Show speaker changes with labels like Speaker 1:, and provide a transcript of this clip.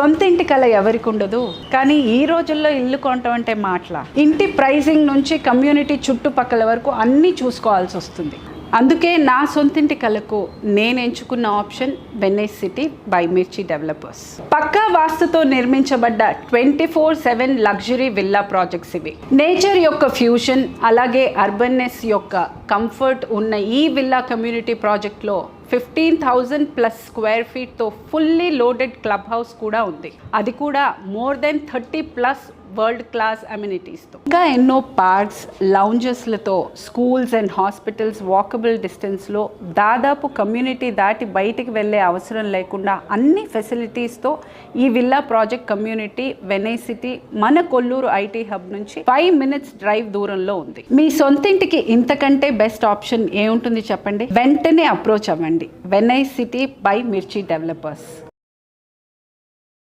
Speaker 1: సొంత ఇంటి కళ ఎవరికి ఉండదు, కానీ ఈ రోజుల్లో ఇల్లు కొనటం అంటే మాటల. ఇంటి ప్రైసింగ్ నుంచి కమ్యూనిటీ చుట్టుపక్కల వరకు అన్నీ చూసుకోవాల్సి వస్తుంది. అందుకే నా సొంతింటి కళకు నేను ఎంచుకున్న ఆప్షన్ వెన్నెస్ సిటీ బై మిర్చి డెవలపర్స్. పక్కా వాస్తుతో నిర్మించబడ్డ 24/7 లగ్జరీ విల్లా ప్రాజెక్ట్స్ ఇవి. నేచర్ యొక్క ఫ్యూజన్ అలాగే అర్బన్నెస్ యొక్క కంఫర్ట్ ఉన్న ఈ విల్లా కమ్యూనిటీ ప్రాజెక్ట్లో 15,000+ స్క్వేర్ ఫీట్తో ఫుల్లీ లోడెడ్ క్లబ్ హౌస్ కూడా ఉంది. అది కూడా మోర్ దెన్ 30+ వరల్డ్ క్లాస్ అమ్యూనిటీస్తో. ఇంకా ఎన్నో పార్క్స్, లౌంజెస్లతో స్కూల్స్ అండ్ హాస్పిటల్స్ వాకబుల్ డిస్టెన్స్లో దాదాపు కమ్యూనిటీ దాటి బయటికి వెళ్ళే అవసరం లేకుండా అన్ని ఫెసిలిటీస్తో ఈ villa project community Venice city మన కొల్లూరు ఐటీ హబ్ నుంచి 5 minutes డ్రైవ్ దూరంలో ఉంది. మీ సొంతింటికి ఇంతకంటే బెస్ట్ ఆప్షన్ ఏముంటుంది చెప్పండి? వెంటనే అప్రోచ్ అవ్వండి. వెన్నెస్ సిటీ బై మిర్చి డెవలపర్స్.